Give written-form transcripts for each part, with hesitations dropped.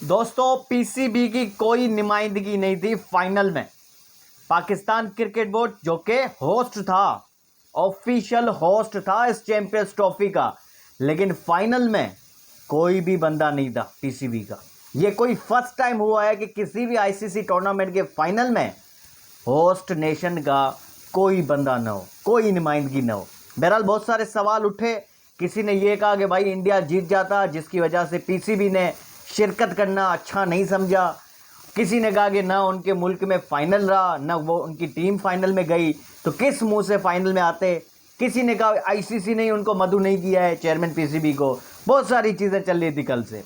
दोस्तों, पीसीबी की कोई नुमाइंदगी नहीं थी फाइनल में। पाकिस्तान क्रिकेट बोर्ड जो कि होस्ट था, ऑफिशियल होस्ट था इस चैंपियंस ट्रॉफी का, लेकिन फाइनल में कोई भी बंदा नहीं था पीसीबी का। यह कोई फर्स्ट टाइम हुआ है कि किसी भी आईसीसी टूर्नामेंट के फाइनल में होस्ट नेशन का कोई बंदा ना हो, कोई नुमाइंदगी ना हो। बहरहाल बहुत सारे सवाल उठे। किसी ने यह कहा कि भाई इंडिया जीत जाता, जिसकी वजह से पीसीबी ने शिरकत करना अच्छा नहीं समझा। किसी ने कहा कि ना उनके मुल्क में फाइनल रहा, ना वो उनकी टीम फाइनल में गई, तो किस मुंह से फाइनल में आते। किसी ने कहा आईसीसी ने उनको मधु नहीं किया है, चेयरमैन पीसीबी को। बहुत सारी चीज़ें चल रही थी कल से,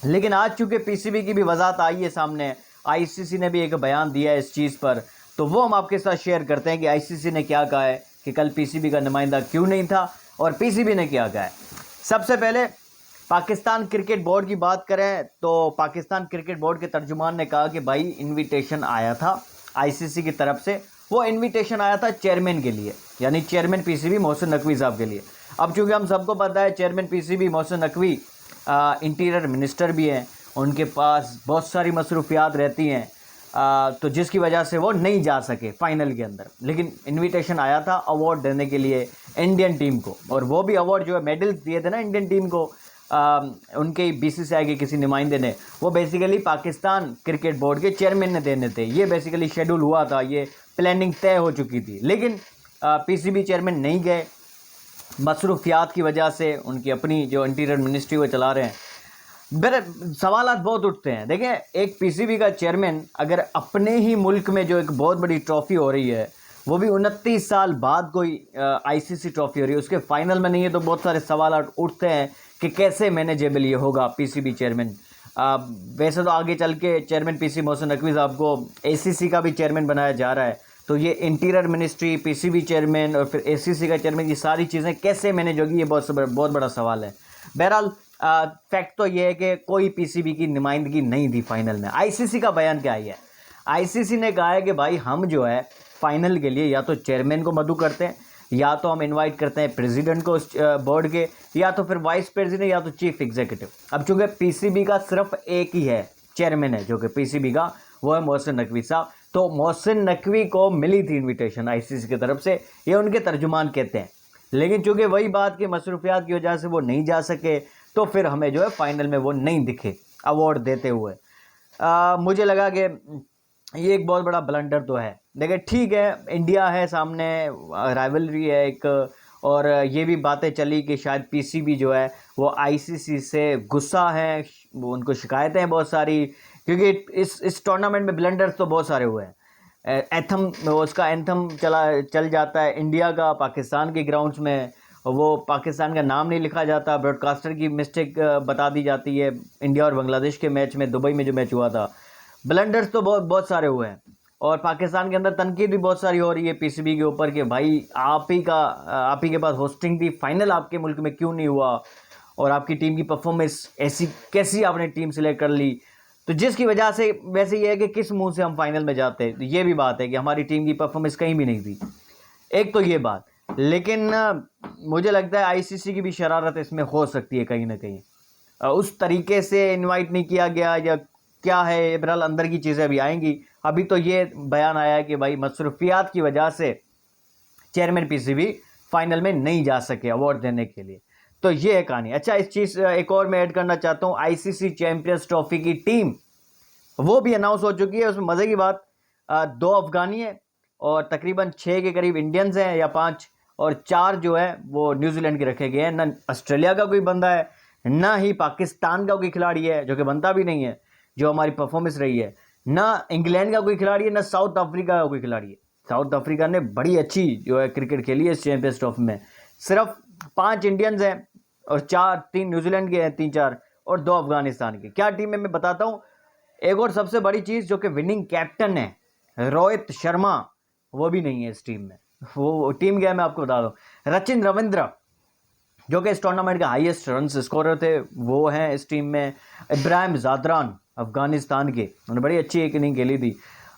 लेकिन आज चूंकि पीसीबी की भी वजाहत आई है सामने, आईसीसी ने भी एक बयान दिया है इस चीज़ पर, तो वो हम आपके साथ शेयर करते हैं कि आईसीसी ने क्या कहा है कि कल पीसीबी का नुमाइंदा क्यों नहीं था और पीसीबी ने क्या कहा है। सबसे पहले पाकिस्तान क्रिकेट बोर्ड की बात करें तो पाकिस्तान क्रिकेट बोर्ड के तर्जुमान ने कहा कि भाई इनविटेशन आया था आईसीसी की तरफ से। वो इनविटेशन आया था चेयरमैन के लिए, यानी चेयरमैन पीसीबी मोहसिन नकवी साहब के लिए। अब चूंकि हम सबको पता है chairman PCB Mohsin Naqvi interior minister भी हैं, उनके पास बहुत सारी मसरूफियात रहती हैं, तो जिसकी वजह से वो नहीं जा सके फाइनल के अंदर। लेकिन इनविटेशन आया था अवार्ड देने के लिए इंडियन टीम को, और वो भी अवार्ड जो है मेडल दिए थे ना इंडियन टीम को, उनके बीसीसीआई के किसी नुमाइंदे ने, वो बेसिकली पाकिस्तान क्रिकेट बोर्ड के चेयरमैन ने देने थे। ये बेसिकली शेड्यूल हुआ था, ये प्लानिंग तय हो चुकी थी, लेकिन पीसीबी चेयरमैन नहीं गए मसरूफियात की वजह से। उनकी अपनी जो इंटीरियर मिनिस्ट्री वो चला रहे हैं। मेरे सवाल बहुत उठते हैं। देखें, एक पीसीबी का चेयरमैन अगर अपने ही मुल्क में जो एक बहुत बड़ी ट्रॉफी हो रही है, वो भी 29 साल बाद कोई आईसीसी ट्रॉफी हो रही है, उसके फाइनल में नहीं है, तो बहुत सारे सवाल उठते हैं कि कैसे मैनेजेबल ये होगा पीसीबी चेयरमैन। वैसे तो आगे चल के चेयरमैन पीसी मोहसिन नकवी साहब को एसीसी का भी चेयरमैन बनाया जा रहा है, तो ये इंटीरियर मिनिस्ट्री, पीसीबी चेयरमैन और फिर एसीसी का चेयरमैन, ये सारी चीज़ें कैसे मैनेज होगी, ये बहुत बड़ा सवाल है। बहरहाल फैक्ट तो ये है कि कोई पीसीबी की नुमाइंदगी नहीं थी फाइनल में। आईसीसी का बयान क्या है? आईसीसी ने कहा है कि भाई हम जो है फाइनल के लिए या तो चेयरमैन को मदु करते हैं, या तो हम इनवाइट करते हैं प्रेसिडेंट को बोर्ड के, या तो फिर वाइस प्रेसिडेंट, या तो चीफ एग्जीक्यूटिव। अब चूंकि पीसीबी का सिर्फ एक ही है चेयरमैन है जो कि पीसीबी का, वो है मोहसिन नकवी साहब। तो मोहसिन नकवी को मिली थी इन्विटेशन आईसीसी की तरफ से, ये उनके तर्जुमान कहते हैं। लेकिन चूंकि वही बात की मसरूफियात की वजह से वो नहीं जा सके, तो फिर हमें जो है फाइनल में वो नहीं दिखे अवार्ड देते हुए। मुझे लगा कि ये एक बहुत बड़ा ब्लंडर तो है। देखिए ठीक है, इंडिया है सामने, राइवलरी है एक, और ये भी बातें चली कि शायद पीसीबी जो है वो आईसीसी से गुस्सा है, वो उनको शिकायतें हैं बहुत सारी, क्योंकि इस टूर्नामेंट में ब्लंडर्स तो बहुत सारे हुए हैं। एथम, उसका एंथम चल जाता है इंडिया का पाकिस्तान के ग्राउंड्स में, वो पाकिस्तान का नाम नहीं लिखा जाता, ब्रॉडकास्टर की मिस्टेक बता दी जाती है। इंडिया और बांग्लादेश के मैच में, दुबई में जो मैच हुआ था, ब्लंडर्स तो बहुत सारे हुए हैं। और पाकिस्तान के अंदर तनकीद भी बहुत सारी हो रही है पीसीबी के ऊपर कि भाई आप ही के पास होस्टिंग थी, फाइनल आपके मुल्क में क्यों नहीं हुआ, और आपकी टीम की परफॉर्मेंस ऐसी कैसी आपने टीम सिलेक्ट कर ली, तो जिसकी वजह से वैसे ये है कि किस मुंह से हम फाइनल में जाते हैं। तो ये भी बात है कि हमारी टीम की परफॉर्मेंस कहीं भी नहीं थी, एक तो ये बात। लेकिन मुझे लगता है आईसीसी की भी शरारत इसमें हो सकती है कहीं ना कहीं, उस तरीके से इनवाइट नहीं किया गया या क्या है। बहरहाल अंदर की चीज़ें अभी आएंगी। अभी तो ये बयान आया है कि भाई मसरूफियात की वजह से चेयरमैन पीसीबी फाइनल में नहीं जा सके अवार्ड देने के लिए। तो ये है कहानी। अच्छा, इस चीज़ एक और मैं ऐड करना चाहता हूँ, आईसीसी चैंपियंस ट्रॉफी की टीम वो भी अनाउंस हो चुकी है। उसमें मज़े की बात, 2 अफगानी है और तकरीबन 6 के करीब इंडियंस हैं या 5, और 4 जो है वो न्यूजीलैंड के रखे गए हैं। ना ऑस्ट्रेलिया का कोई बंदा है, ना ही पाकिस्तान का कोई खिलाड़ी है, जो कि बनता भी नहीं है जो हमारी परफॉर्मेंस रही है, ना इंग्लैंड का कोई खिलाड़ी है, ना साउथ अफ्रीका का कोई खिलाड़ी है। साउथ अफ्रीका ने बड़ी अच्छी जो है क्रिकेट खेली है इस चैंपियंस ट्रॉफी में। सिर्फ 5 इंडियंस हैं और 3 न्यूजीलैंड के हैं, 3-4, और 2 अफगानिस्तान के। क्या टीम है मैं बताता हूँ। एक और सबसे बड़ी चीज़, जो कि विनिंग कैप्टन है रोहित शर्मा, वो भी नहीं है इस टीम में। वो टीम क्या है मैं आपको बता दूं, रचिन रविंद्र जो कि इस टूर्नामेंट के हाईएस्ट रन स्कोरर थे, वो हैं इस टीम में। इब्राहिम ज़ादरान अफगानिस्तान के, उन्होंने बड़ी अच्छी एक इनिंग खेली थी,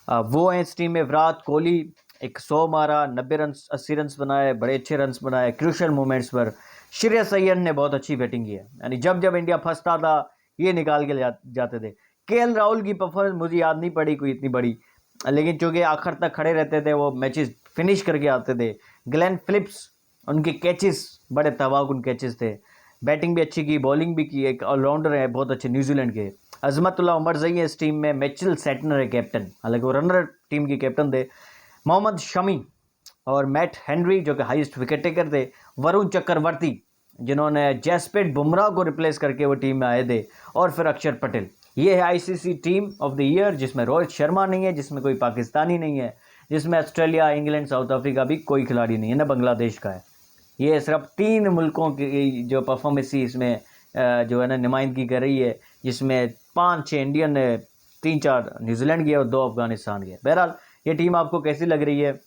वो हैं इस टीम में। विराट कोहली 100 मारा, 90 रन 80 रन बनाए, बड़े अच्छे रन बनाए क्रूशल मोमेंट्स पर। श्रेयस अय्यर ने बहुत अच्छी बैटिंग की है, यानी जब जब इंडिया फंसता था ये निकाल के जाते थे। केएल राहुल की परफॉर्मेंस मुझे याद नहीं पड़ी कोई इतनी बड़ी, लेकिन चूंकि आखिर तक खड़े रहते थे, वो मैचेस फिनिश करके आते थे। ग्लेन फिलिप्स, उनके कैचेस बड़े तबाहकुन कैचेस थे। बैटिंग भी अच्छी की, बॉलिंग भी की, एक ऑलराउंडर है बहुत अच्छे न्यूजीलैंड के। अजमतुल्लाह उमरजई है इस टीम में, मिचेल सेटनर है कैप्टन, हालांकि वो रनर टीम के कैप्टन थे। मोहम्मद शमी और मैट हेनरी जो कि हाईएस्ट विकेट टेकर थे। वरुण चक्रवर्ती जिन्होंने जसप्रीत बुमराह को रिप्लेस करके वो टीम में आए थे। और फिर अक्षर पटेल। ये है ICC team of the year, जिसमें रोहित शर्मा नहीं है, जिसमें कोई पाकिस्तानी नहीं है, जिसमें ऑस्ट्रेलिया, इंग्लैंड, साउथ अफ्रीका भी कोई खिलाड़ी नहीं है, ना बांग्लादेश का है। ये सिर्फ 3 मुल्कों की जो परफॉर्मेंस इसमें जो है ना नुमाइंदगी कर रही है, जिसमें 5-6 इंडियन है, 3-4 न्यूजीलैंड की है और 2 अफगानिस्तान की है। बहरहाल ये टीम आपको कैसी लग रही है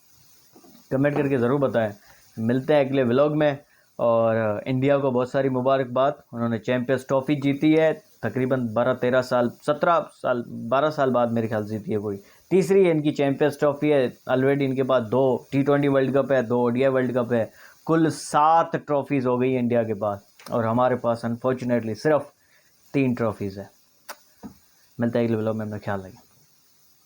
कमेंट करके ज़रूर बताएं। मिलते हैं अगले व्लॉग में। और इंडिया को बहुत सारी मुबारकबाद, उन्होंने चैम्पियंस ट्रॉफी जीती है तकरीबन 12-13 साल 17 साल 12 साल बाद मेरे ख्याल जीती है, कोई तीसरी है इनकी चैम्पियंस ट्रॉफी है। ऑलरेडी इनके पास 2 T20 वर्ल्ड कप है, 2 ODI वर्ल्ड कप है, कुल 7 ट्रॉफीज़ हो गई इंडिया के पास, और हमारे पास अनफॉर्चुनेटली सिर्फ 3 ट्रॉफीज़ है। मिलता है अगले व्लॉग में, अपना ख्याल रखें।